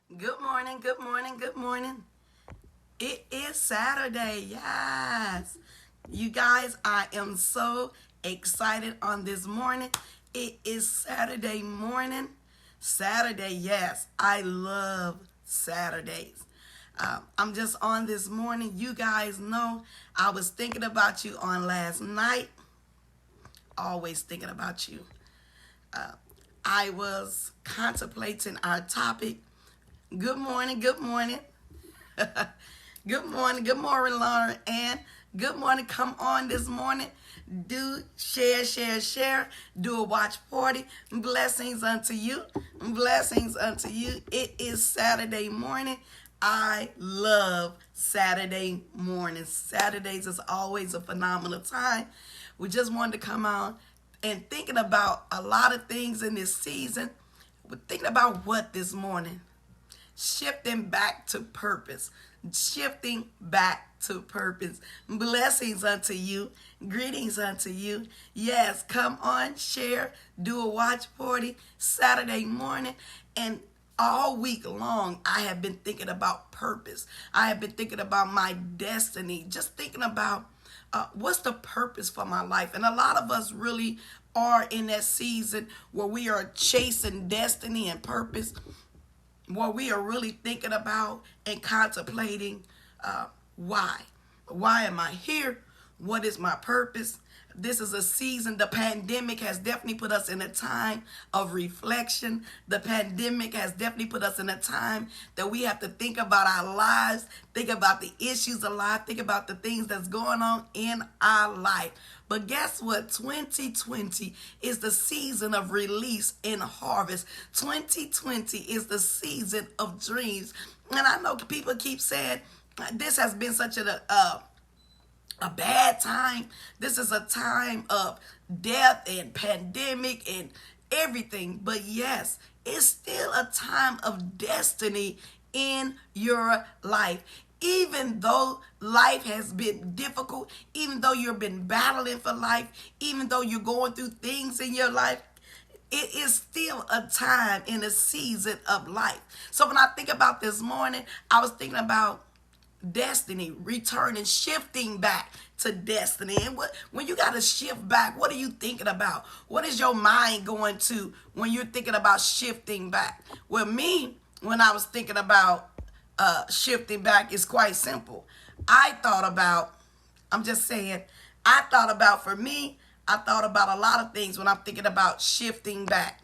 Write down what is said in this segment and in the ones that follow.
Good morning, good morning, good morning. It is Saturday, yes. You guys, I am so excited on this morning. It is Saturday morning. Saturday, yes. I love Saturdays. I'm just on this morning. You guys know I was thinking about you on last night. Always thinking about you. I was contemplating our topic. Good morning, good morning. Good morning, Lauren. And good morning. Come on this morning. Do share. Do a watch party. Blessings unto you. Blessings unto you. It is Saturday morning. I love Saturday mornings. Saturdays is always a phenomenal time. We just wanted to come on and thinking about a lot of things in this season. We're thinking about what this morning? Shifting back to purpose. Shifting back to purpose. Blessings unto you. Greetings unto you. Yes, come on, share, do a watch party Saturday morning. And all week long, I have been thinking about purpose. I have been thinking about my destiny. Just thinking about what's the purpose for my life. And a lot of us really are in that season where we are chasing destiny and purpose, what we are really thinking about and contemplating why. Why am I here? What is my purpose? This is a season. The pandemic has definitely put us in a time of reflection. The pandemic has definitely put us in a time that we have to think about our lives, think about the issues of life, think about the things that's going on in our life. But guess what? 2020 is the season of release and harvest. 2020 is the season of dreams. And I know people keep saying this has been such a bad time. This is a time of death and pandemic and everything. But yes, it's still a time of destiny in your life. Even though life has been difficult, even though you've been battling for life, even though you're going through things in your life, it is still a time in a season of life. So when I think about this morning, I was thinking about destiny, returning, shifting back to destiny. And when you got to shift back, what are you thinking about? What is your mind going to when you're thinking about shifting back? Well, me, when I was thinking about shifting back, is quite simple. I'm just saying, for me, I thought about a lot of things when I'm thinking about shifting back.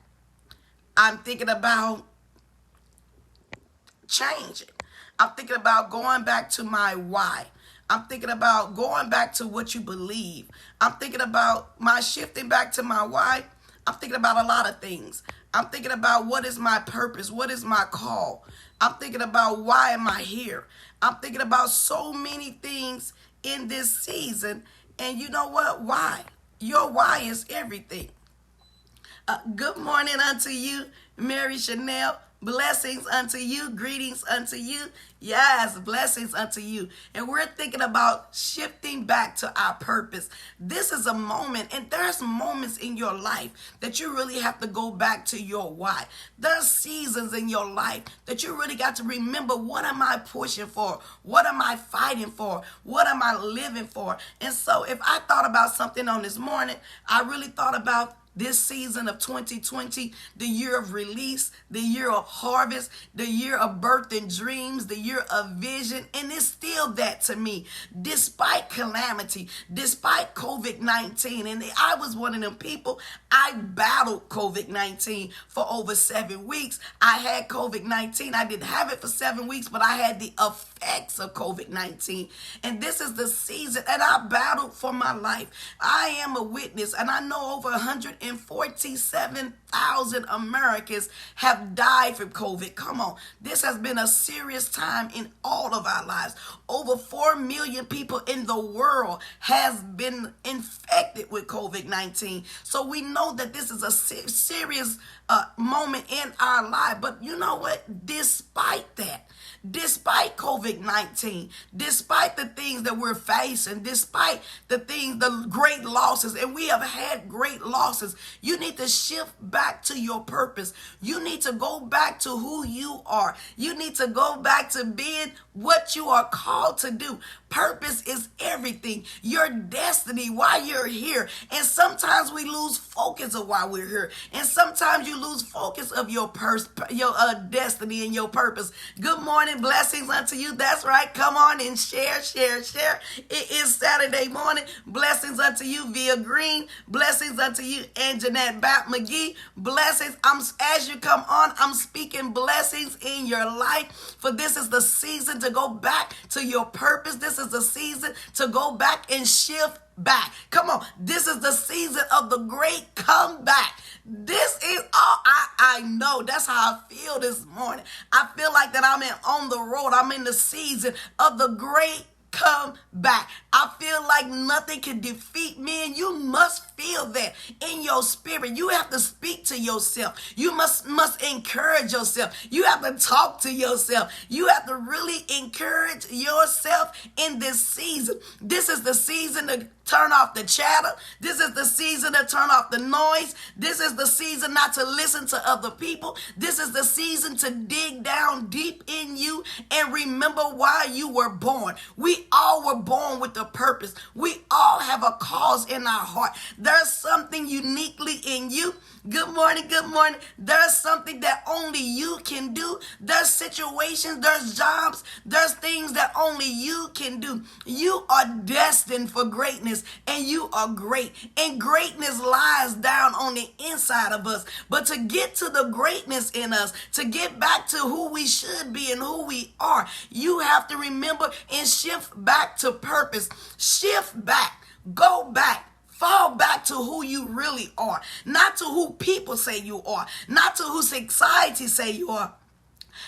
I'm thinking about changing. I'm thinking about going back to my why. I'm thinking about going back to what you believe. I'm thinking about my shifting back to my why. I'm thinking about a lot of things. I'm thinking about what is my purpose? What is my call? I'm thinking about why am I here? I'm thinking about so many things in this season. And you know what? Why? Your why is everything. Good morning unto you, Mary Chanel. Blessings unto you. Greetings unto you. Yes, blessings unto you. And we're thinking about shifting back to our purpose. This is a moment, and there's moments in your life that you really have to go back to your why. There's seasons in your life that you really got to remember, what am I pushing for? What am I fighting for? What am I living for? And so if I thought about something on this morning, I really thought about this season of 2020, the year of release, the year of harvest, the year of birth and dreams, the year of vision. And it's still that to me, despite calamity, despite COVID-19. And I was one of them people, I battled COVID-19 for over 7 weeks. I had COVID-19. I didn't have it for 7 weeks, but I had the effects of COVID-19. And this is the season, and I battled for my life. I am a witness, and I know over 147,000 Americans have died from COVID. Come on. This has been a serious time in all of our lives. Over 4 million people in the world has been infected with COVID-19. So we know that this is a serious moment in our life. But you know what? Despite that, Despite COVID-19, despite the things that we're facing, despite the great losses, and we have had great losses, you need to shift back to your purpose. You need to go back to who you are. You need to go back to being what you are called to do. Purpose is everything. Your destiny, why you're here. And sometimes we lose focus of why we're here. And sometimes you lose focus of your destiny and your purpose. Good morning, blessings unto you. That's right. Come on and share. It is Saturday morning. Blessings unto you, Via Green. Blessings unto you, and Jeanette Bap McGee. Blessings. As you come on, I'm speaking blessings in your life. For this is the season to go back to your purpose. This is the season to go back and shift back. Come on. This is the season of the great comeback. This is all I know. That's how I feel this morning. I feel like that I'm on the road. I'm in the season of the great come back. I feel like nothing can defeat me, and you must feel that in your spirit. You have to speak to yourself. You must encourage yourself. You have to talk to yourself. You have to really encourage yourself in this season. This is the season to turn off the chatter. This is the season to turn off the noise. This is the season not to listen to other people. This is the season to dig down deep in you and remember why you were born. We all were born with a purpose. We all have a cause in our heart. There's something uniquely in you. Good morning, good morning. There's something that only you can do. There's situations, there's jobs, there's things that only you can do. You are destined for greatness, and you are great. And greatness lies down on the inside of us. But to get to the greatness in us, to get back to who we should be and who we are, you have to remember and shift back to purpose. Shift back. Go back. Fall back to who you really are, not to who people say you are, not to who society say you are,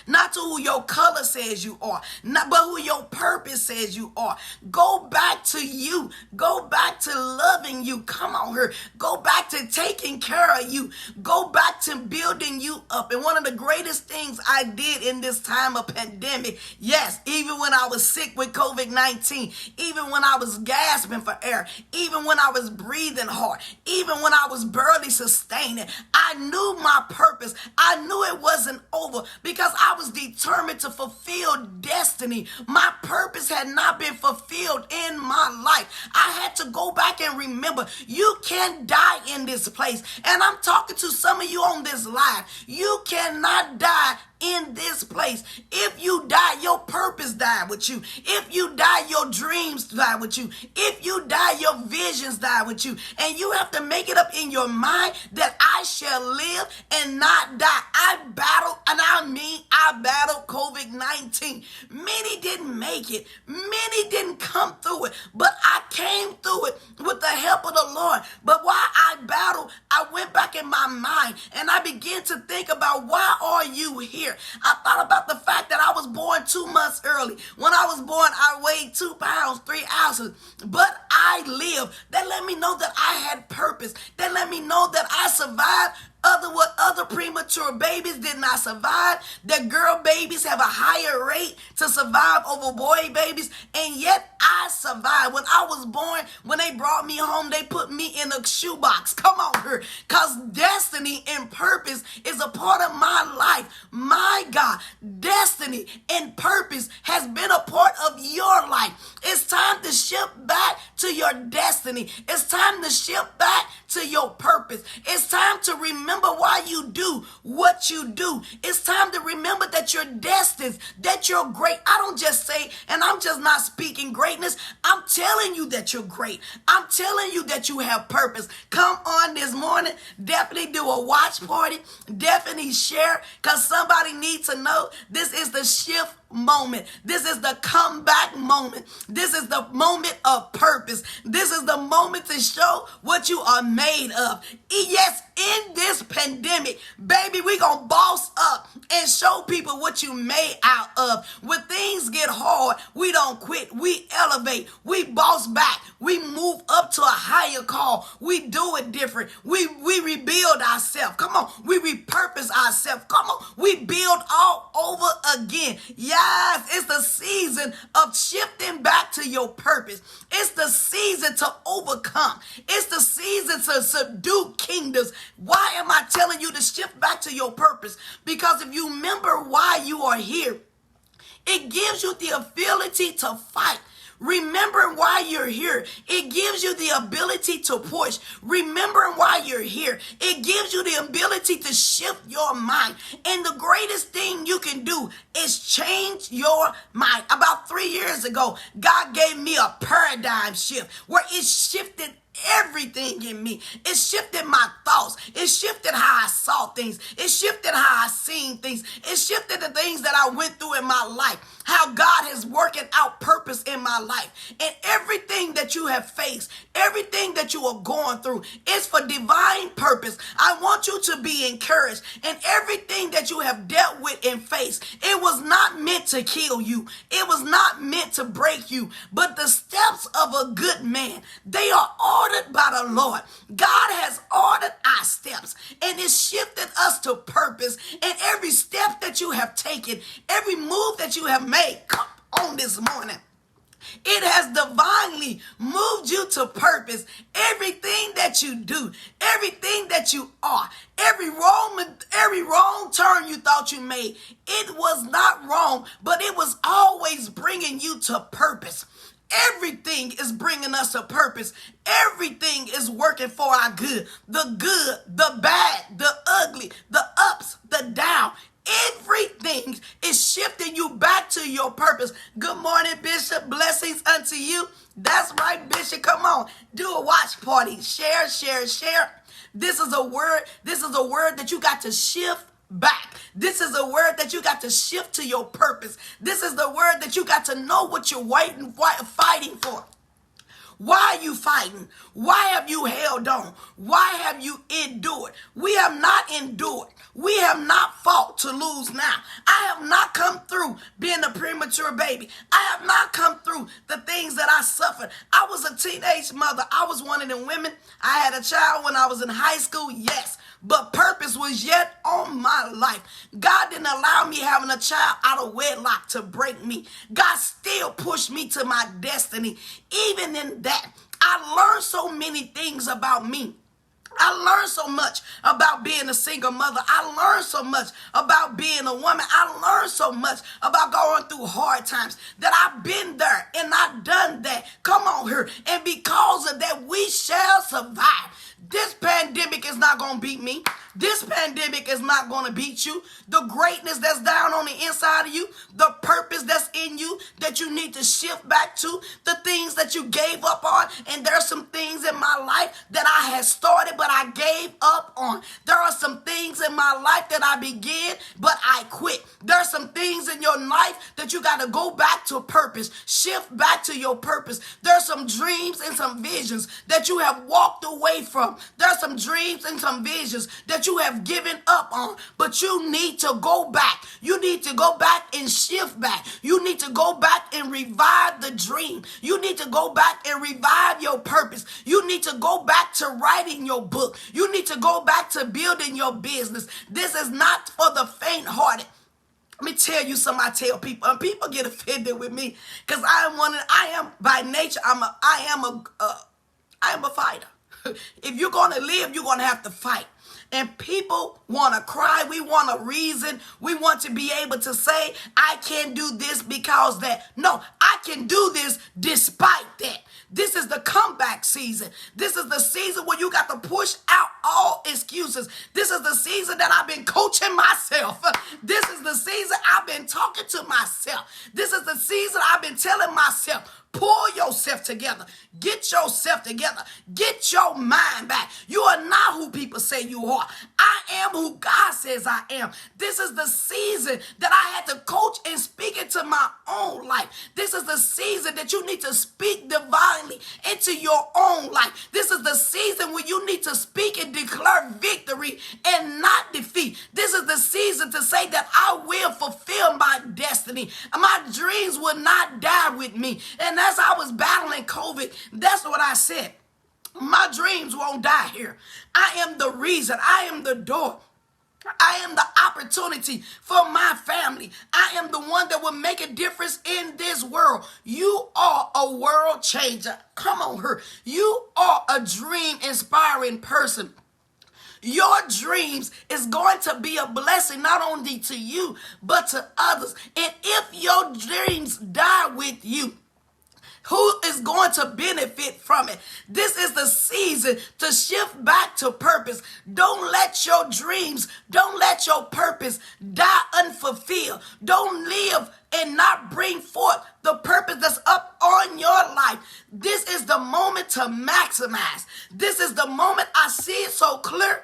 not to who your color says you are, but who your purpose says you are. Go back to you. Go back to loving you. Come on here. Go back to taking care of you. Go back to building you up. And one of the greatest things I did in this time of pandemic, yes, even when I was sick with COVID-19, even when I was gasping for air, even when I was breathing hard, even when I was barely sustaining, I knew my purpose. I knew it wasn't over because I was determined to fulfill destiny. My purpose had not been fulfilled in my life. I had to go back and remember, you can die in this place. And I'm talking to some of you on this live. You cannot die in this place. If you die, your purpose died with you. If you die, your dreams die with you. If you die, your visions die with you. And you have to make it up in your mind that I shall live and not die. I battled COVID-19. Many didn't make it. Many didn't come through it. But I came through it with the help of the Lord. But while I battled, I went back in my mind and I began to think about, why are you here? I thought about the fact that I was born 2 months early. When I was born, I weighed 2 pounds, 3 ounces. But I lived. That let me know that I had purpose. That let me know that I survived other premature babies did not survive. That girl babies have a higher rate to survive over boy babies. And yet I survived. When I was born, when they brought me home, they put me in a shoebox. Come on here. Because destiny and purpose is a part of my life. My God, destiny and purpose has been a part of your life. It's time to shift back to your destiny. It's time to shift back to your purpose. It's time to remember why you do what you do. It's time to remember that you're destined, that you're great. I don't just say, and I'm just not speaking greatness. I'm telling you that you're great. I'm telling you that you have purpose. Come on this morning. Definitely do a watch party. Definitely share, because somebody needs to know this is the shift moment. This is the comeback moment. This is the moment of purpose. This is the moment to show what you are made of. Yes, in this pandemic, baby, we gonna boss up and show people what you made out of. When things get hard, we don't quit. We elevate. We boss back. We move up to a higher call. We do it different. We rebuild ourselves. Come on. We repurpose ourselves. Come on. We build all over again. again. Yes, it's the season of shifting back to your purpose. It's the season to overcome. It's the season to subdue kingdoms. Why am I telling you to shift back to your purpose? Because if you remember why you are here, it gives you the ability to fight. Remembering why you're here, it gives you the ability to push. Remembering why you're here, it gives you the ability to shift your mind. And the greatest thing you can do is change your mind. About 3 years ago, God gave me a paradigm shift where it shifted everything in me. It shifted my thoughts. It shifted how I saw things. It shifted how I seen things. It shifted the things that I went through in my life. How God is working out purpose in my life. And everything that you have faced, everything that you are going through is for divine purpose. I want you to be encouraged. And everything that you have dealt with and faced, it was not meant to kill you. It was not meant to break you. But the steps of a good man, they are ordered by the Lord. God has ordered our steps, and it shifted us to purpose. And every step that you have taken, every move that you have made, come on this morning, it has divinely moved you to purpose. Everything that you do, everything that you are, every wrong turn you thought you made, it was not wrong, but it was always bringing you to purpose. Everything is bringing us a purpose. Everything is working for our good. The good, the bad, the ugly, the ups, the down. Everything is shifting you back to your purpose. Good morning, Bishop. Blessings unto you. That's right, Bishop. Come on. Do a watch party. Share, share, share. This is a word. This is a word that you got to shift back. This is a word that you got to shift to your purpose. This is the word that you got to know what you're fighting for. Why are you fighting? Why have you held on? Why have you endured? We have not endured. We have not fought to lose now. I have not come through being a premature baby. I have not come through the things that I suffered. I was a teenage mother. I was one of them women. I had a child when I was in high school, yes. But purpose was yet on my life. God didn't allow me having a child out of wedlock to break me. God still pushed me to my destiny. Even in that, I learned so many things about me. I learned so much about being a single mother. I learned so much about being a woman. I learned so much about going through hard times that I've been there and I've done that. Come on here. And because of that, we shall survive. This pandemic is not going to beat me. This pandemic is not going to beat you. The greatness that's down on the inside of you, the purpose that's in you that you need to shift back to, the things that you gave up on. And there are some things in my life that I had started, but I gave up on. There are some things in my life that I began, but I quit. There are some things in your life that you got to go back to purpose. Shift back to your purpose. There are some dreams and some visions that you have walked away from. There are some dreams and some visions that you have given up on, but you need to go back. You need to go back and shift back. You need to go back and revive the dream. You need to go back and revive your purpose. You need to go back to writing your book. You need to go back to building your business. This is not for the faint-hearted. Let me tell you something. I tell people, and people get offended with me because I am by nature. I am a fighter. If you're going to live, you're going to have to fight. And people want to cry. We want a reason. We want to be able to say, I can't do this because that. No, I can do this despite that. This is the comeback season. This is the season where you got to push out all excuses. This is the season that I've been coaching myself. This is the season I've been talking to myself. This is the season I've been telling myself, pull yourself together. Get yourself together. Get your mind back. You are not who people say you are. I am who God says I am. This is the season that I had to coach and speak into my own life. This is the season that you need to speak divinely into your own life. This is the season where you need to speak and declare victory and not defeat. This is the season to say that I will fulfill my destiny. My dreams will not die with me. And as I was battling COVID, that's what I said. My dreams won't die here. I am the reason. I am the door. I am the opportunity for my family. I am the one that will make a difference in this world. You are a world changer. Come on, her. You are a dream inspiring person. Your dreams is going to be a blessing not only to you, but to others. And if your dreams die with you, who is going to benefit from it? This is the season to shift back to purpose. Don't let your dreams, don't let your purpose die unfulfilled. Don't live and not bring forth the purpose that's up on your life. This is the moment to maximize. This is the moment. I see it so clear.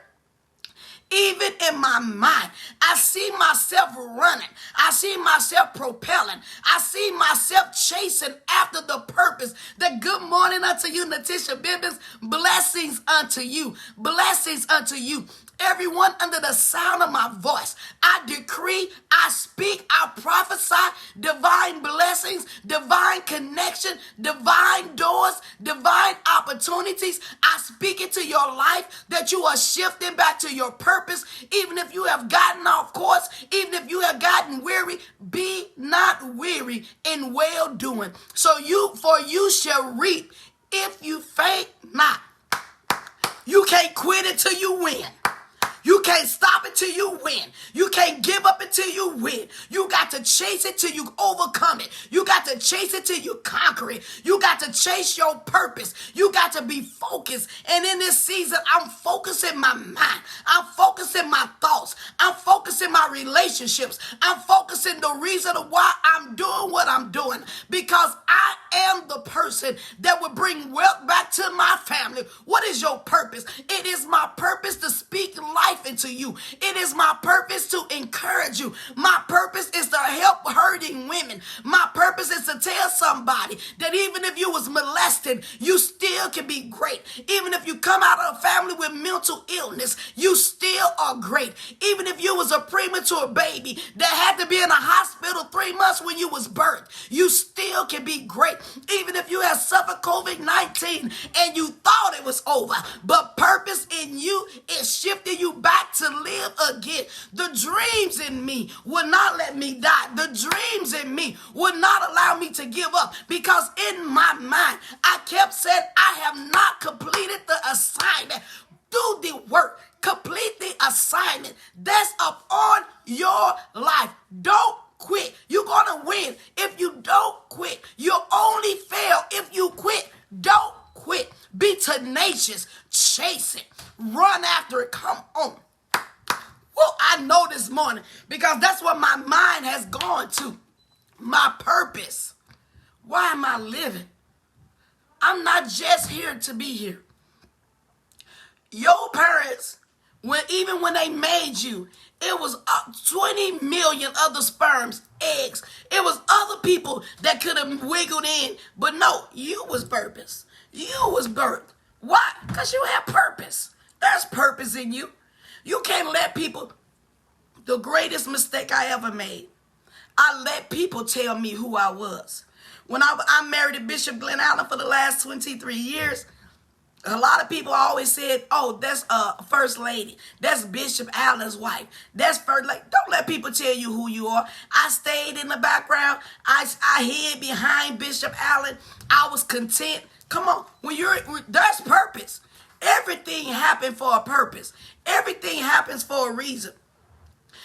Even in my mind, I see myself running. I see myself propelling. I see myself chasing after the purpose. The good morning unto you, Natisha Bibbins. Blessings unto you. Blessings unto you. Everyone under the sound of my voice, I decree, I speak, I prophesy divine blessings, divine connection, divine doors, divine opportunities. I speak into your life that you are shifting back to your purpose. Even if you have gotten off course, even if you have gotten weary, be not weary in well doing. For you shall reap if you faint not. You can't quit until you win. You can't stop it till you win. You can't give up until you win. You got to chase it till you overcome it. You got to chase it till you conquer it. You got to chase your purpose. You got to be focused. And in this season, I'm focusing my mind. I'm focusing my thoughts. I'm focusing my relationships. I'm focusing the reason why I'm doing what I'm doing. Because I am the person that will bring wealth back to my family. What is your purpose? It is my purpose to speak life into you. It is my purpose to encourage you. My purpose is to help hurting women. My purpose is to tell somebody that even if you was molested, you still can be great. Even if you come out of a family with mental illness, you still are great. Even if you was a premature baby that had to be in a hospital 3 months when you was birthed, you still can be great. Even if you have suffered COVID-19 and you thought it was over, but purpose in you is shifting you back to live again. The dreams in me will not let me die. The dreams in me will not allow me to give up, because in my mind, I kept saying, I have not completed the assignment. Do the work. Complete the assignment that's upon your life. Don't quit. You're going to win if you don't quit. You'll only fail if you quit. Don't quit. Be tenacious. Chase it. Run after it. Come on. Well, I know this morning, because that's what my mind has gone to. My purpose. Why am I living? I'm not just here to be here. Your parents, even when they made you, it was 20 million other sperms, eggs. It was other people that could have wiggled in. But no, you was purpose. You was birthed. Why? Because you have purpose. There's purpose in you. You can't let people. The greatest mistake I ever made, I let people tell me who I was. When I married to Bishop Glenn Allen for the last 23 years, a lot of people always said, oh, that's First Lady. That's Bishop Allen's wife. That's First Lady. Don't let people tell you who you are. I stayed in the background. I hid behind Bishop Allen. I was content. Come on. That's purpose. Everything happened for a purpose. Everything happens for a reason.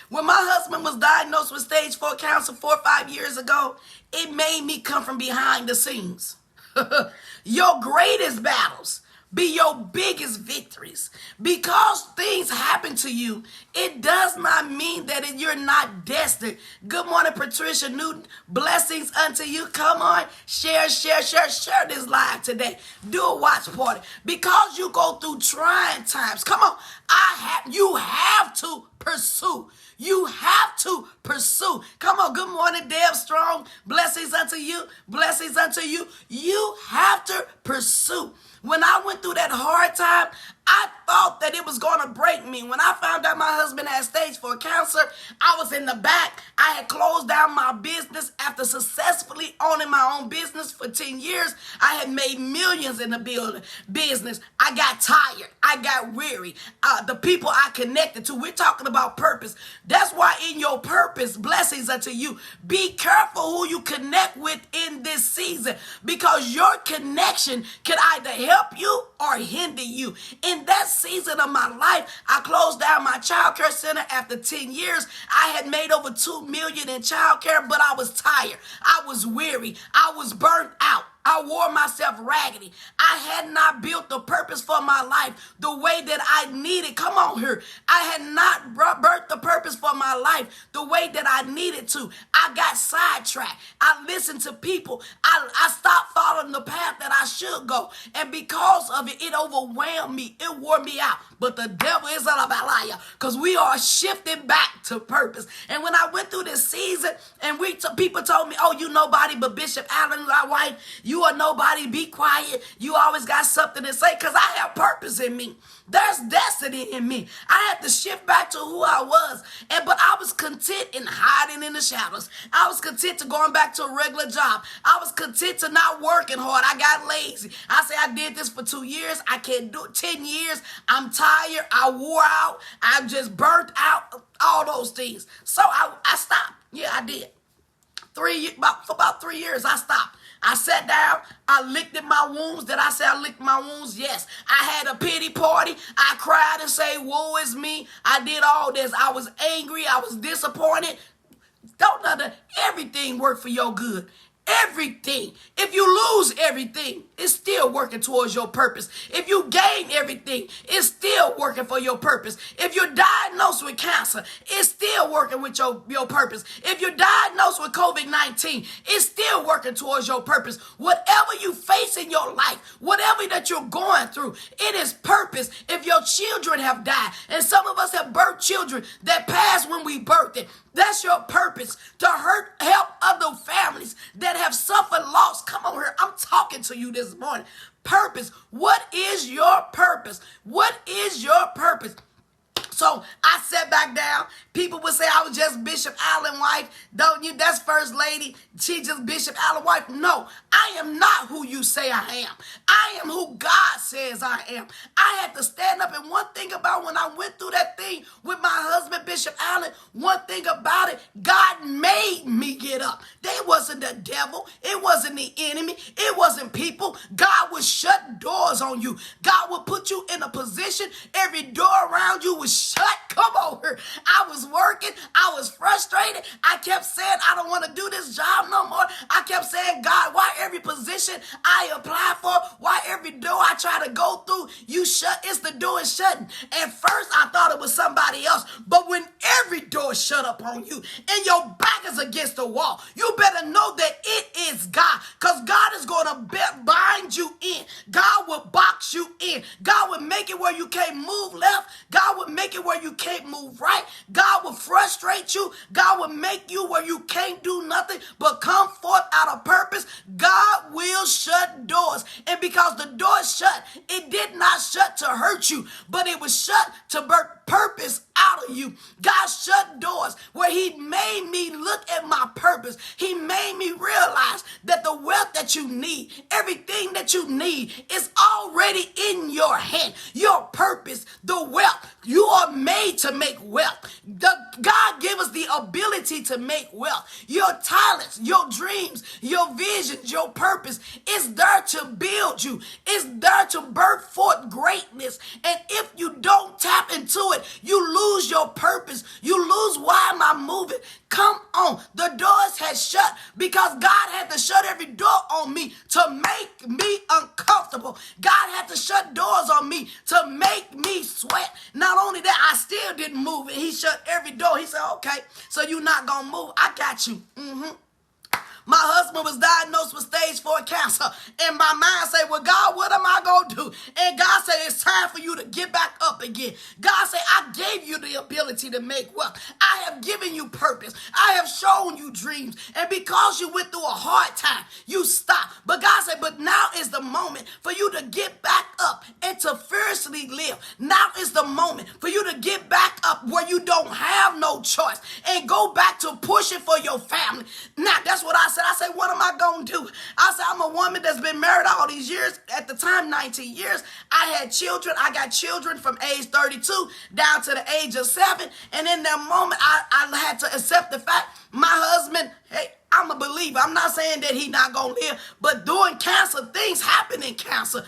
When my husband was diagnosed with stage 4 cancer 4 or 5 years ago, it made me come from behind the scenes. Your greatest battles be your biggest victories. Because things happen to you, it does not mean that you're not destined. Good morning, Patricia Newton. Blessings unto you. Come on, share this live today. Do a watch party. Because you go through trying times. Come on, you have to pursue. You have to pursue. Come on, good morning, Deb Strong. Blessings unto you. Blessings unto you. You have to pursue. When I went through that hard time, I thought that it was going to break me. When I found out my husband had stage 4 cancer, I was in the back. I had closed down my business after successfully owning my own business for 10 years, I had made millions in the business. I got tired. I got weary. The people I connected to, we're talking about purpose. That's why in your purpose, blessings unto you. Be careful who you connect with in this season, because your connection can either help you or hinder you. In that season of my life, I closed down my child care center after 10 years. I had made over $2 million in child care, but I was tired. I was weary. I was burnt out. I wore myself raggedy. I had not built the purpose for my life the way that I needed. Come on here. I had not birthed the purpose for my life the way that I needed to. I got sidetracked. I listened to people. I stopped following the path that I should go. And because of it, it overwhelmed me. It wore me out. But the devil is a liar, because we are shifting back to purpose. And when I went through this season and people told me, oh, you nobody but Bishop Allen, my wife, you are nobody, be quiet. You always got something to say, because I have purpose in me. There's destiny in me. I had to shift back to who I was. But I was content in hiding in the shadows. I was content to going back to a regular job. I was content to not working hard. I got lazy. I said, I did this for 2 years. I can't do it. 10 years. I'm tired. I wore out. I'm just burnt out. All those things. So I stopped. Yeah, I did. For about 3 years, I stopped. I sat down. I licked at my wounds. Did I say I licked my wounds? Yes. I had a pity party. I cried and say, woe is me. I did all this. I was angry. I was disappointed. Everything worked for your good. Everything. If you lose everything, it's still working towards your purpose. If you gain everything, it's still working for your purpose. If you're diagnosed with cancer, it's still working with your purpose. If you're diagnosed with COVID-19, it's still working towards your purpose. Whatever you face in your life, whatever that you're going through, it is purpose. If your children have died, and some of us have birthed children that passed when we birthed it, that's your purpose, to help other families that have suffered loss. Come on here. I'm talking to you this morning. Purpose. What is your purpose? What is your purpose? So I sat back down. People would say I was just Bishop Allen's wife. Don't you? That's First Lady. She just Bishop Allen's wife. No, I am not who you say I am. I am who God says I am. I had to stand up. And one thing about when I went through that thing with my husband, Bishop Allen, one thing about it, God made me get up. It wasn't the devil. It wasn't the enemy. It wasn't people. God would shut doors on you. God would put you in a position. Every door around you was shut. Come over. I was working. I was frustrated. I kept saying, I don't want to do this job no more. I kept saying, God, why every position I apply for, why every door I try to go through, you shut, it's the door is shutting. At first, I thought it was somebody else. But when every door shut up on you and your back is against the wall, you better know that it is God, because God is going to bind you in. God will box you in. God will make it where you can't move left. God will make it where you can't move right. God will frustrate you. God will make you where you can't do nothing but come forth out of purpose. God will shut doors. And because the door is shut, it did not shut to hurt you, but it was shut to birth purpose out of you. God shut doors where he made me look at my purpose. He made me realize that the wealth that you need, everything that you need is already in your hand. Your purpose, the wealth. You are made to make wealth. God gave us the ability to make wealth. Your talents, your dreams, your visions, your purpose is there to build you. It's there to birth forth greatness. And if you don't tap into it, you lose your purpose. You lose, why am I moving? Come on. The doors had shut because God had to shut every door on me to make me uncomfortable. God had to shut doors on me to make me sweat. Not only that, I still didn't move, and he shut every door. He said, okay, so you're not going to move. I got you. My husband was diagnosed with stage 4 cancer. And my mind said, well, God, what am I going to do? And God said, it's time for you to get back up again. God said, I gave you the ability to make wealth. I have given you purpose. I have shown you dreams. And because you went through a hard time, you stopped. But God said, but now is the moment for you to get back up and to fiercely live. Now is the moment for you to get back up where you don't have no choice and go back to pushing for your family. Now, that's what I said. I said, what am I going to do? I said, I'm a woman that's been married all these years. At the time, 19 years. I had children. I got children from age 32 down to the age of 7. And in that moment, I had to accept the fact my husband, hey, I'm a believer. I'm not saying that he not going to live, but during cancer, things happen in cancer.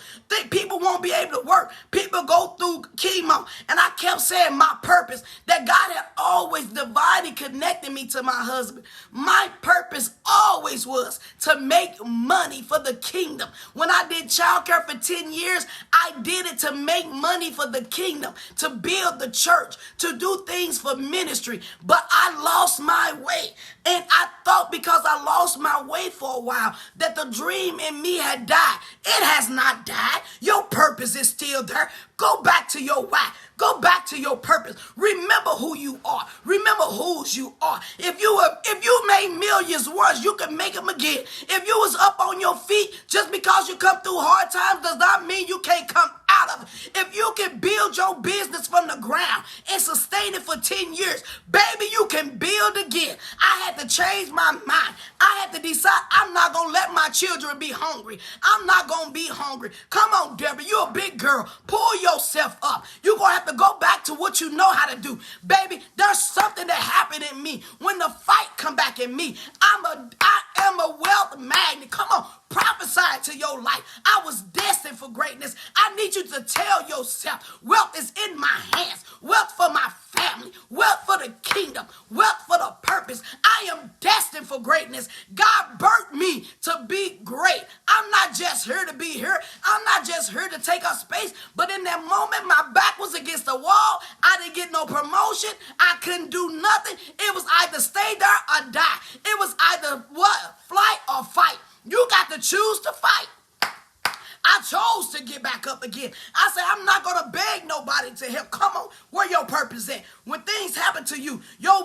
People won't be able to work. People go through chemo. And I kept saying my purpose, that God had always divided, connected me to my husband. My purpose always was to make money for the kingdom. When I did childcare for 10 years, I did it to make money for the kingdom, to build the church, to do things for ministry. But I lost my way. And I thought because I lost my way for a while that the dream in me had died. It has not died. Your purpose is still there. Go back to your why. Go back to your purpose. Remember who you are. Remember whose you are. If you made millions once, you can make them again. If you was up on your feet, just because you come through hard times does not mean you can't come out of it. If you can build your business from the ground and sustain it for 10 years, baby, you can build again. I had to change my mind. I had to decide I'm not going to let my children be hungry. I'm not going to be hungry. Come on, Deborah, you're a big girl. Pull yourself up. You're going to have to go back to what you know how to do. Baby, there's something that happened in me when the fight come back in me. I am a wealth magnet. Come on, prophesy to your life. I was destined for greatness. I need you to tell yourself, wealth is in my hands. Wealth for my family. Wealth for the kingdom. Wealth for the purpose. I am destined for greatness. God birthed me to be great. I'm not just here to be here. I'm not just here to take up space. But in that moment, my back was against the wall. I didn't get no promotion. I couldn't do nothing. It was either stay there or die. It was either what? Flight or fight. You got to choose to fight. I chose to get back up again. I said, I'm not going to beg nobody to help. Come on, where your purpose at? When things happen to you, your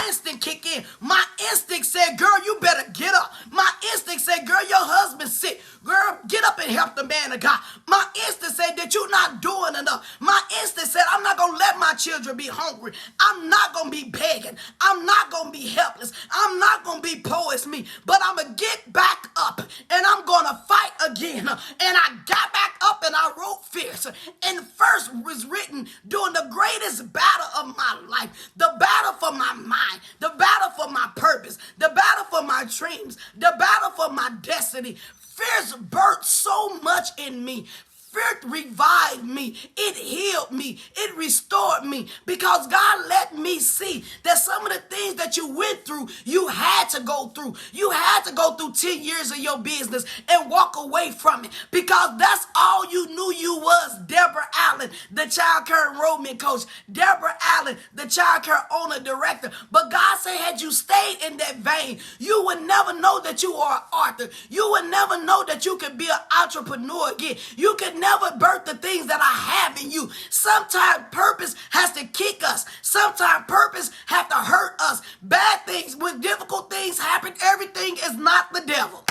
instinct kick in. My instinct said, girl, you better get up. My instinct said, girl, your husband's sick. Girl, get up and help the man of God. My instinct said that you're not doing enough. My instinct said, I'm not going to let my children be hungry. I'm not going to be begging. I'm not going to be helpless. I'm not going to be poor as me. But I'm going to get back up and I'm going to fight again. And I got back up and I wrote fierce. And first was written during the greatest battle of my life. The battle for my mind. The battle for my purpose. The battle for my dreams. The battle for my destiny. Fierce birthed so much in me. Fear revived me. It healed me. It restored me because God let me see that some of the things that you went through, you had to go through. You had to go through 10 years of your business and walk away from it because that's all you knew you was. Deborah Allen, the child care enrollment coach. Deborah Allen, the child care owner director. But God said, had you stayed in that vein, you would never know that you are an author. You would never know that you could be an entrepreneur again. You could never birth the things that I have in you. Sometimes purpose has to kick us. Sometimes purpose have to hurt us. Bad things, when difficult things happen, everything is not the devil.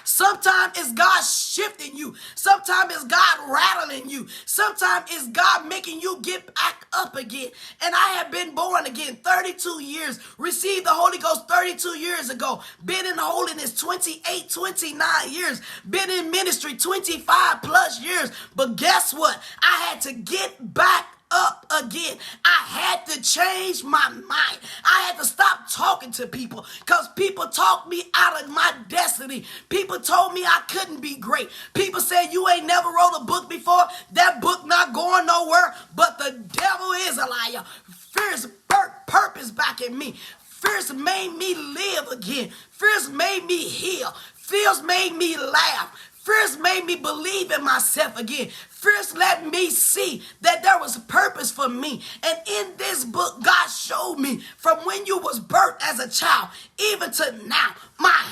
Sometimes it's God shifting you. Sometimes it's God rattling you. Sometimes it's God making you get back up again. And I have been born again 32 years. Received the Holy Ghost 32 years ago. Been in holiness 28, 29 years. Been in ministry 25 plus years. But guess what? I had to get back up again. I had to change my mind. I had to stop talking to people because people talked me out of my destiny. People told me I couldn't be great. People said you ain't never wrote a book before. That book not going nowhere. But the devil is a liar. Fierce birthed purpose back in me. Fierce made me live again. Fierce made me heal. Fierce made me laugh. Fierce made me believe in myself again. Fierce let me see that there was purpose for me. And in this book, God showed me from when you was birthed as a child, even to now, my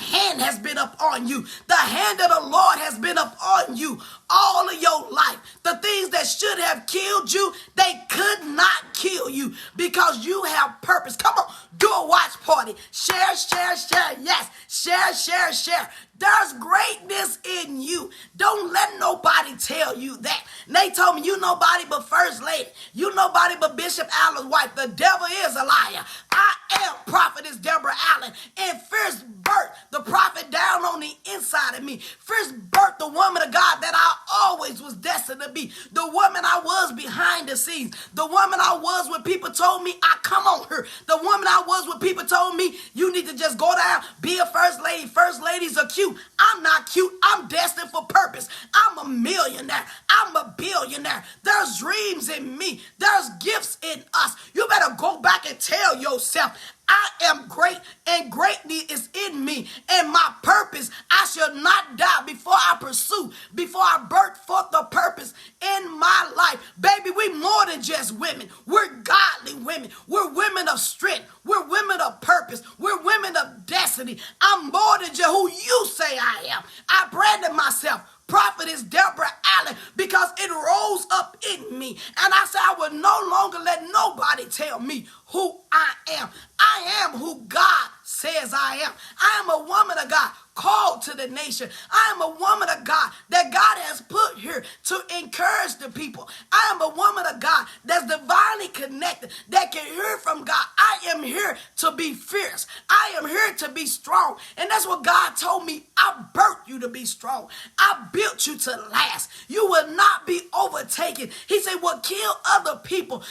hand has been up on you. The hand of the Lord has been up on you all of your life. The things that should have killed you, they could not kill you because you have purpose. Come on, do a watch party. Share, share, share. Yes, share, share, share. There's greatness in you. Don't let nobody tell you that. And they told me, you nobody but First Lady. You nobody but Bishop Allen's wife. The devil is a liar. I am Prophetess Deborah Allen. And first birth the prophet down on the inside of me. First birth the woman of God that I always was destined to be. The woman I was behind the scenes. The woman I was when people told me I come on her. The woman I was when people told me you need to just go down, be a first lady. First ladies are cute. I'm not cute. I'm destined for purpose. I'm a millionaire. I'm a billionaire. There's dreams in me. There's gifts in us. You better go back and tell yourself, I am great and greatness is in me. And my purpose, I shall not die before I pursue, before I birth forth the purpose in my life. Baby, we more than just women. We're godly women. We're women of strength. We're women of purpose. We're women of destiny. I'm more than just who you say I am. I branded myself Prophetess Deborah Allen because it rose up in me. And I said I would no longer let nobody tell me who I am. I am who God says I am. I am a woman of God called to the nation. I am a woman of God that God has put here to encourage the people. I am a woman of God that's divinely connected, that can hear from God. I am here to be fierce. I am here to be strong. And that's what God told me. I birthed you to be strong. I built you to last. You will not be overtaken. He said what killed other people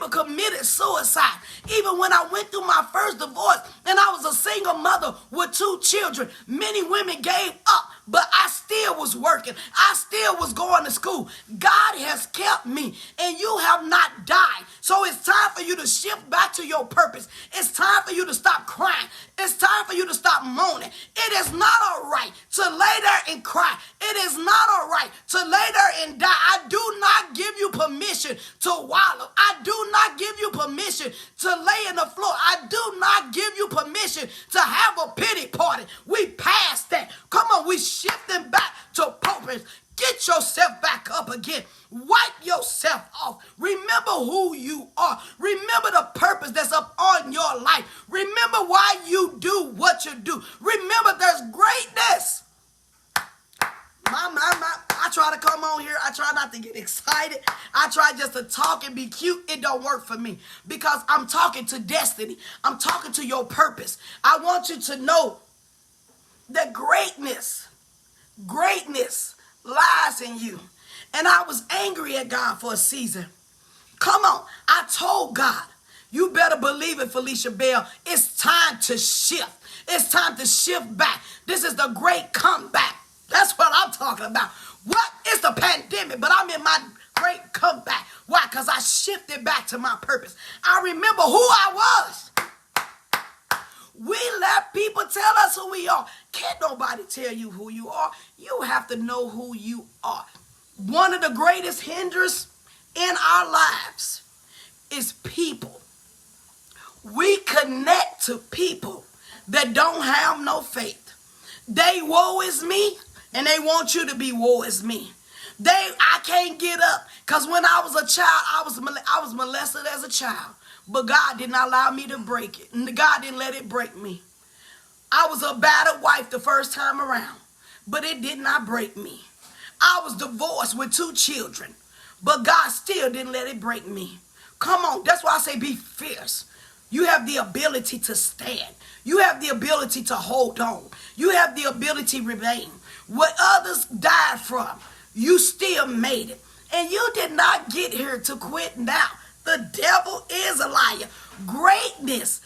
committed suicide. Even when I went through my first divorce and I was a single mother with 2 children, many women gave up, but I still was working. I still was going to school. God has kept me, and you have not died. So it's time for you to shift back to your purpose. It's time for you to stop crying. It's time for you to stop moaning. It is not all right to lay there and cry. It is not all right to lay there and die. I do not give you permission to wallow. I do not give you permission to lay in the floor. I do not give you permission to have a pity party. We passed that. Come on, we shifting back to purpose. Get yourself back up again. Wipe yourself off. Remember who you are. Remember the purpose that's up on your life. Remember why you do what you do. Remember there's greatness. I try to come on here. I try not to get excited. I try just to talk and be cute. It don't work for me because I'm talking to destiny. I'm talking to your purpose. I want you to know that greatness lies in you. And I was angry at God for a season. Come on. I told God, you better believe it, Felicia Bell. It's time to shift. It's time to shift back. This is the great comeback. That's what I'm talking about. What is the pandemic? But I'm in my great comeback. Why? Because I shifted back to my purpose. I remember who I was. We let people tell us who we are. Can't nobody tell you who you are. You have to know who you are. One of the greatest hindrances in our lives is people. We connect to people that don't have no faith. They woe is me, and they want you to be woe is me. I can't get up because when I was a child, I was molested as a child. But God did not allow me to break it. God didn't let it break me. I was a battered wife the first time around, but it did not break me. I was divorced with 2 children, but God still didn't let it break me. Come on, that's why I say be fierce. You have the ability to stand. You have the ability to hold on. You have the ability to remain. What others died from, you still made it. And you did not get here to quit now. The devil is a liar. Greatness.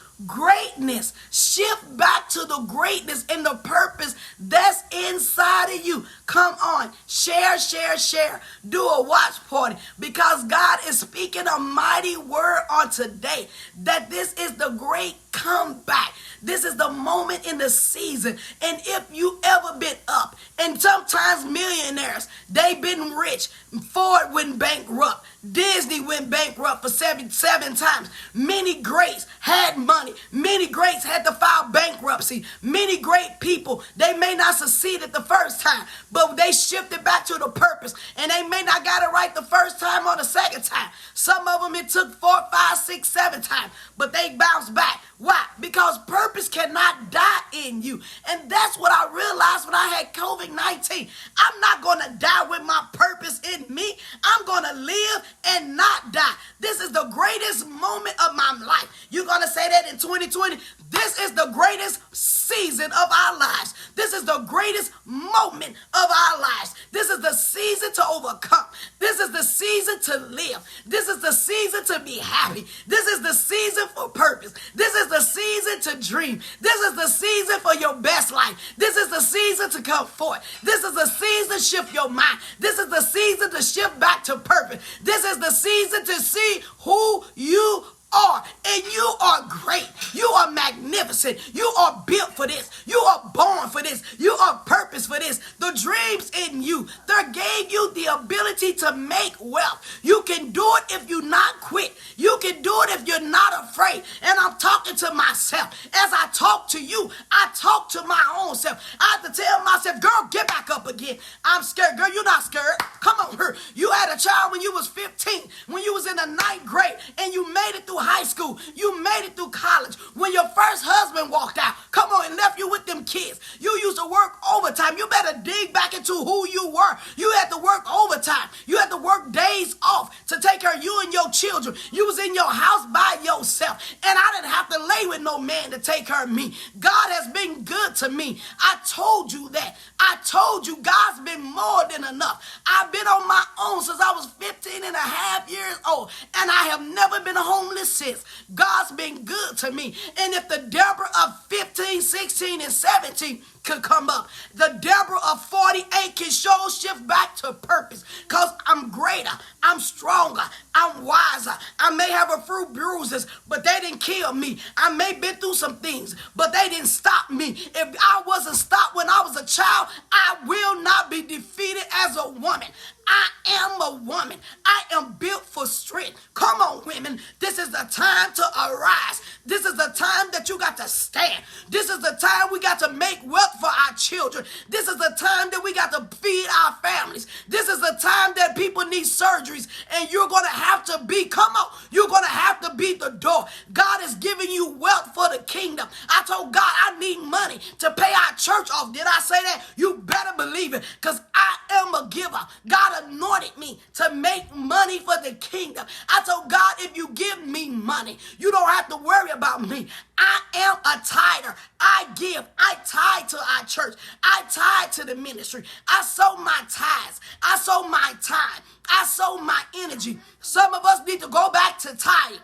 Shift back to the greatness and the purpose that's inside of you. Come on, share, share, share. Do a watch party, because God is speaking a mighty word on today that this is the great comeback. This is the moment in the season. And if you ever been up, and sometimes millionaires, they've been rich. Ford went bankrupt. Disney went bankrupt for seven times. Many greats had money. Many greats had to file bankruptcy. Many great people, they may not succeed at the first time, but they shifted back to the purpose. And they may not got it right the first time or the second time. Some of them it took 4, 5, 6, 7 times, but they bounced back. Why? Because purpose cannot die in you. And that's what I realized when I had COVID-19. I'm not going to die with my purpose in me. I'm going to live and not die. This is the greatest moment of my life. You're going to say that in 2020? This is the greatest season of our lives. This is the greatest moment of our lives. This is the season to overcome. This is the season to live. This is the season to be happy. This is the season for purpose. This is the season to dream. This is the season for your best life. This is the season to come forth. This is the season to shift your mind. This is the season to shift back to purpose. This is the season to see who you are. And you are great. You are magnificent. You are built for this. You are born for this. You are purpose for this. The dreams in you, they gave you the ability to make wealth. You can do it if you not quit. You can do it if you're not afraid. And I'm talking to myself. As I talk to you, I talk to my own self. I have to tell myself, girl, get back up again. I'm scared. Girl, you're not scared. Come on, her. You had a child when you was 15, when you was in the 9th grade, and you made it through high school. You made it through college. When your first husband walked out, come on, and left you with them kids. You used to work overtime. You better dig back into who you were. You had to work overtime. You had to work days off to take care of you and your children. You was in your house by yourself. And I didn't have to lay with no man to take care of me. God has been good to me. I told you that. I told you God's been more than enough. I've been on my own since I was 15 and a half years old. And I have never been homeless since. God's been good to me. And if the Deborah of 15, 16, and 17 could come up, the Deborah of 48 can show shift back to purpose, because I'm greater, I'm stronger, I'm wiser. I may have a few bruises, but they didn't kill me. I may been through some things, but they didn't stop me. If I wasn't stopped when I was a child, I will not be defeated as a woman. I am a woman. I am built for strength. Come on, women. This is the time to arise. This is the time that you got to stand. This is the time we got to make wealth for our children. This is the time that we got to feed our families. This is the time that people need surgeries, and you're going to have to be, come on, you're going to have to beat the door. God is giving you wealth for the kingdom. I told God I need money to pay our church off. Did I say that? You better believe it, because I am a giver. God anointed me to make money for the kingdom. I told God, if you give me money, you don't have to worry about me. I am a tither. I give. I tithe to our church. I tithe to the ministry. I sow my tithes. I sow my time. I sow my energy. Some of us need to go back to tithing.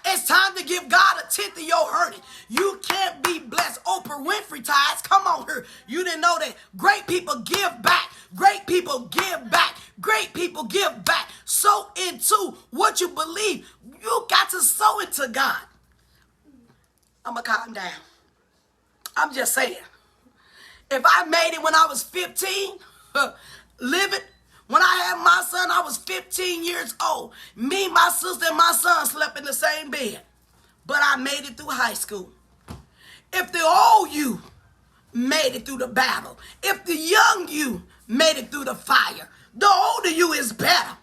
It's time to give God a tenth of your earning. You can't be blessed. Oprah Winfrey tithes. Come on here. You didn't know that. Great people give back. Great people give back. Great people give back. Sow into what you believe. You got to sow into God. I'm going to calm down. I'm just saying. If I made it when I was 15, living, when I had my son, I was 15 years old. Me, my sister, and my son slept in the same bed. But I made it through high school. If the old you made it through the battle, if the young you made it through the fire, the older you is better.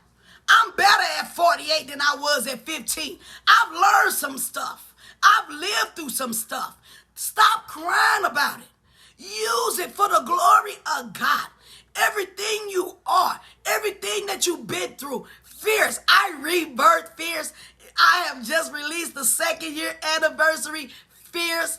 I'm better at 48 than I was at 15. I've learned some stuff. I've lived through some stuff. Stop crying about it. Use it for the glory of God. Everything you are, everything that you've been through, Fierce. I rebirthed Fierce. I have just released the 2nd year anniversary. Fierce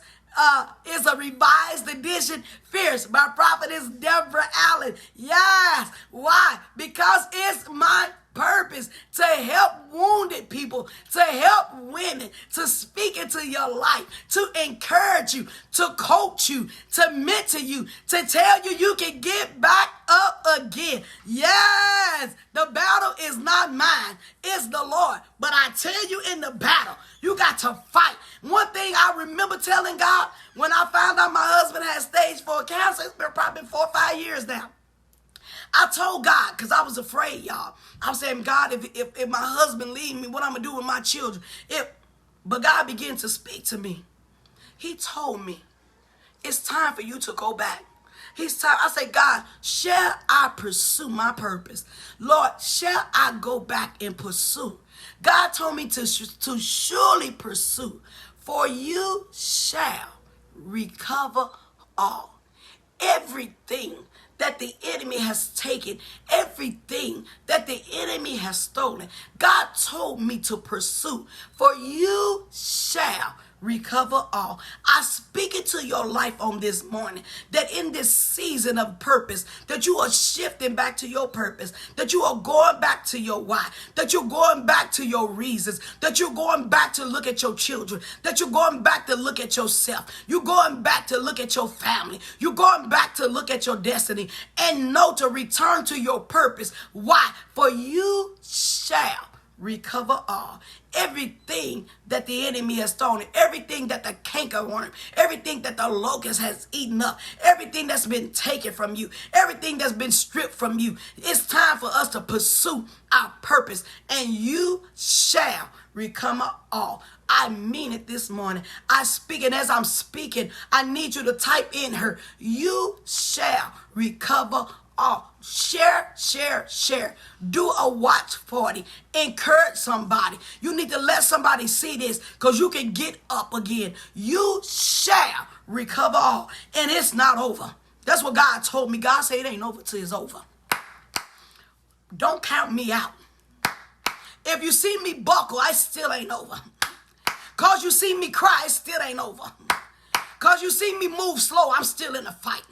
is a revised edition. Fierce by prophetess Deborah Allen. Yes. Why? Because it's my purpose to help wounded people, to help women, to speak into your life, to encourage you, to coach you, to mentor you, to tell you you can get back up again. Yes, the battle is not mine, it's the Lord. But I tell you, in the battle, you got to fight. One thing I remember telling God when I found out my husband had stage 4 cancer, it's been probably 4 or 5 years now. I told God, because I was afraid, y'all. I was saying, God, if my husband leave me, what I'm going to do with my children? But God began to speak to me. He told me, it's time for you to go back. I say, God, shall I pursue my purpose? Lord, shall I go back and pursue? God told me to surely pursue, for you shall recover all. Everything that the enemy has taken, everything that the enemy has stolen, God told me to pursue, for you shall recover all. I speak into your life on this morning, that in this season of purpose, that you are shifting back to your purpose, that you are going back to your why, that you're going back to your reasons, that you're going back to look at your children, that you're going back to look at yourself, you're going back to look at your family, you're going back to look at your destiny, and know to return to your purpose. Why? For you shall recover all. Everything that the enemy has stolen, everything that the cankerworm, everything that the locust has eaten up, everything that's been taken from you, everything that's been stripped from you, it's time for us to pursue our purpose, and you shall recover all. I mean it this morning. I speak, and as I'm speaking, I need you to type in her, you shall recover all. Share, share, share. Do a watch party. Encourage somebody. You need to let somebody see this, because you can get up again. You shall recover all. And it's not over. That's what God told me. God said it ain't over till it's over. Don't count me out. If you see me buckle, I still ain't over. Because you see me cry, it still ain't over. Because you see me move slow, I'm still in a fight.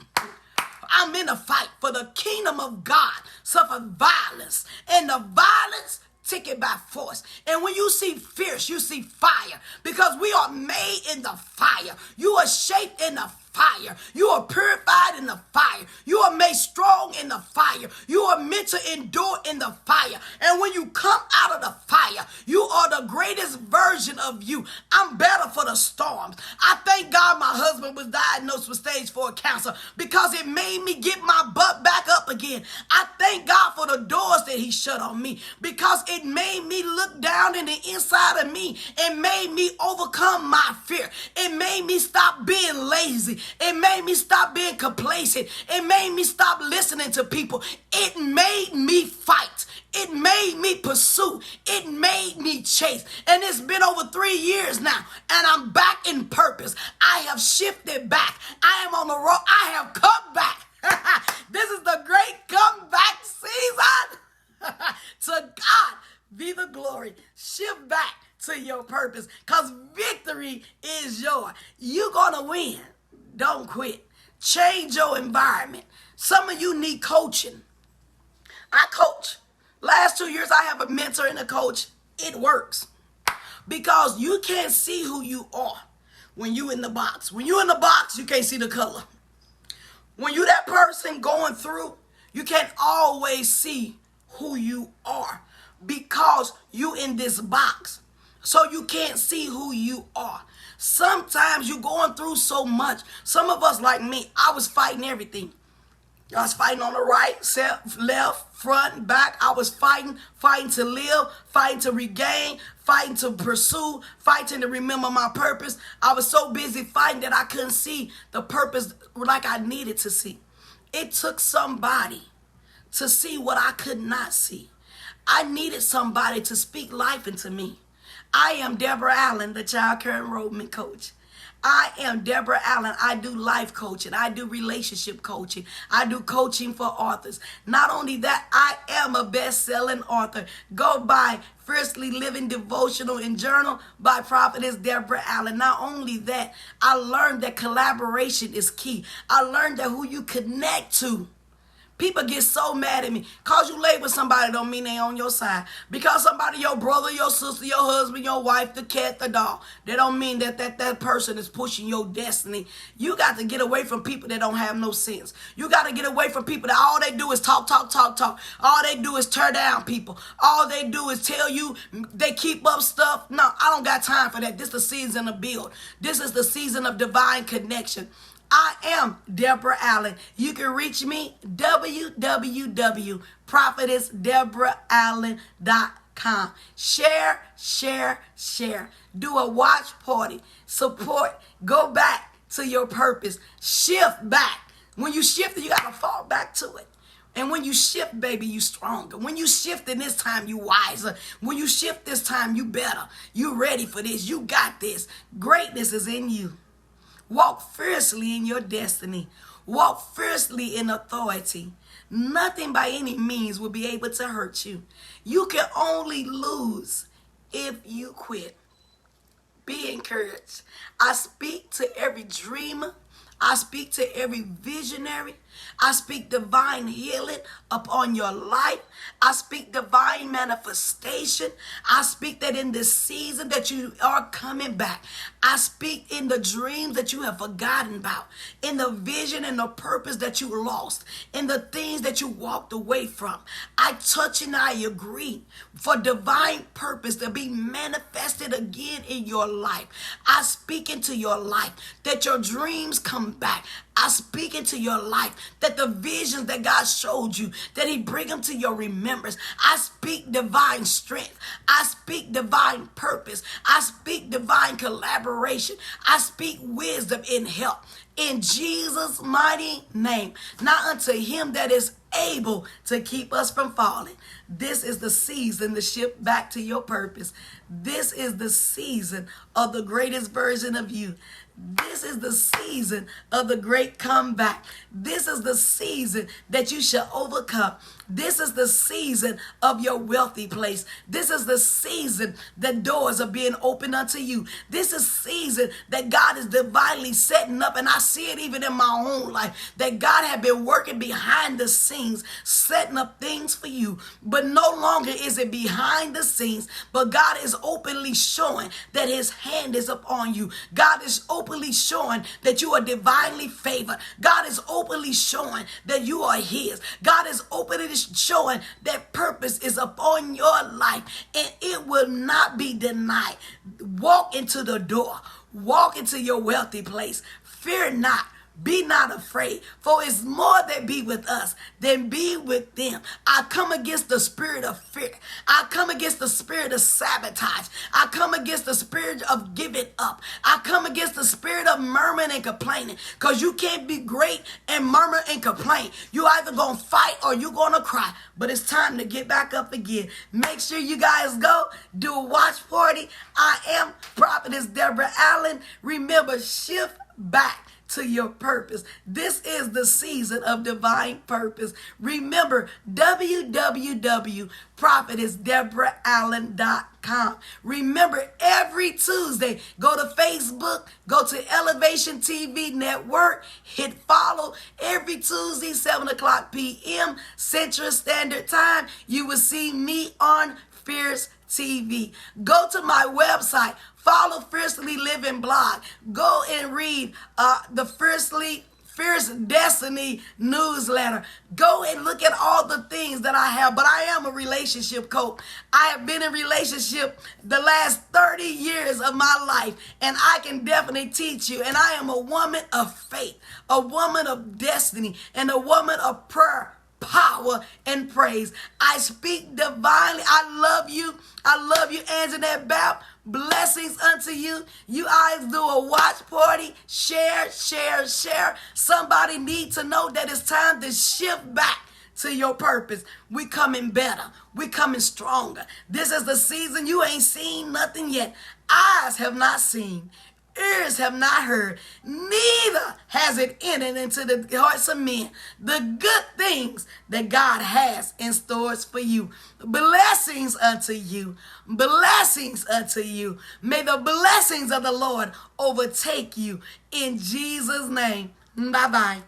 I'm in a fight, for the kingdom of God suffer violence, and the violence take it by force. And when you see fierce, you see fire, because we are made in the fire. You are shaped in the fire. You are purified in the fire. You are made strong in the fire. You are meant to endure in the fire. And when you come out of the fire, you are the greatest version of you. I'm better for the storms. I thank God my husband was diagnosed with stage 4 cancer, because it made me get my butt back up again. I thank God for the doors that he shut on me, because it made me look down in the inside of me. It made me overcome my fear. It made me stop being lazy. It made me stop being complacent. It made me stop listening to people. It made me fight. It made me pursue. It made me chase. And it's been over 3 years now, and I'm back in purpose. I have shifted back. I am on the road. I have come back. This is the great comeback season. To God be the glory. Shift back to your purpose, because victory is yours. You're going to win. Don't quit. Change your environment. Some of you need coaching. I coach. Last 2 years, I have a mentor and a coach. It works, because you can't see who you are when you in the box. When you in the box, you can't see the color. When you that person going through, you can't always see who you are, because you in this box. So you can't see who you are. Sometimes you're going through so much. Some of us, like me, I was fighting everything. I was fighting on the right, left, front, back. I was fighting to live, fighting to regain, fighting to pursue, fighting to remember my purpose. I was so busy fighting that I couldn't see the purpose like I needed to see. It took somebody to see what I could not see. I needed somebody to speak life into me. I am Deborah Allen, the child care enrollment coach. I am Deborah Allen. I do life coaching. I do relationship coaching. I do coaching for authors. Not only that, I am a best-selling author. Go by Fiercely Living Devotional and Journal by Prophetess Deborah Allen. Not only that, I learned that collaboration is key. I learned that who you connect to People get so mad at me. Cause you lay with somebody don't mean they on your side. Because somebody, your brother, your sister, your husband, your wife, the cat, the dog, that don't mean that person is pushing your destiny. You got to get away from people that don't have no sense. You got to get away from people that all they do is talk. All they do is tear down people. All they do is tell you they keep up stuff. No, I don't got time for that. This is the season of build. This is the season of divine connection. I am Deborah Allen. You can reach me, www.prophetessdeborallen.com. Share. Do a watch party. Support. Go back to your purpose. Shift back. When you shift, you got to fall back to it. And when you shift, baby, you stronger. When you shift in this time, you wiser. When you shift this time, you better. You ready for this. You got this. Greatness is in you. Walk fiercely in your destiny. Walk fiercely in authority. Nothing by any means will be able to hurt you. You can only lose if you quit. Be encouraged. I speak to every dreamer. I speak to every visionary. I speak divine healing upon your life. I speak divine manifestation. I speak that in this season that you are coming back. I speak in the dreams that you have forgotten about, in the vision and the purpose that you lost, in the things that you walked away from. I touch and I agree for divine purpose to be manifested again in your life. I speak into your life that your dreams come back. I speak into your life that the visions that God showed you, that he bring them to your remembrance. I speak divine strength. I speak divine purpose. I speak divine collaboration. I speak wisdom and help in Jesus' mighty name. Now unto him that is able to keep us from falling. This is the season to shift back to your purpose. This is the season of the greatest version of you. This is the season of the great comeback. This is the season that you shall overcome. This is the season of your wealthy place. This is the season that doors are being opened unto you. This is season that God is divinely setting up, and I see it even in my own life, that God had been working behind the scenes, setting up things for you. But no longer is it behind the scenes, but God is openly showing that his hand is upon you. God is openly showing that you are divinely favored. God is openly showing that you are his. God is openly showing that purpose is upon your life, and it will not be denied. Walk into the door. Walk into your wealthy place. Fear not. Be not afraid, for it's more that be with us than be with them. I come against the spirit of fear. I come against the spirit of sabotage. I come against the spirit of giving up. I come against the spirit of murmuring and complaining, because you can't be great and murmur and complain. You either gonna fight or you gonna cry. But it's time to get back up again. Make sure you guys go do a watch party. I am Prophetess Deborah Allen. Remember, shift back to your purpose. This is the season of divine purpose. Remember, www.prophetessdeborallen.com. Remember, every Tuesday, go to Facebook, go to Elevation TV Network, hit follow. Every Tuesday, 7 o'clock p.m. Central Standard Time, you will see me on Fierce TV. Go to my website. Follow Fiercely Living blog. Go and read the Fierce Destiny newsletter. Go and look at all the things that I have. But I am a relationship coach. I have been in relationship the last 30 years of my life, and I can definitely teach you. And I am a woman of faith, a woman of destiny, and a woman of prayer, power, and praise. I speak divinely. I love you. I love you, Anjanette Bap. Blessings unto you. You guys do a watch party. Share. Somebody needs to know that it's time to shift back to your purpose. We coming better. We coming stronger. This is the season you ain't seen nothing yet. Eyes have not seen. Ears have not heard, neither has it entered into the hearts of men the good things that God has in stores for you. Blessings unto you. Blessings unto you. May the blessings of the Lord overtake you in Jesus' name. Bye-bye.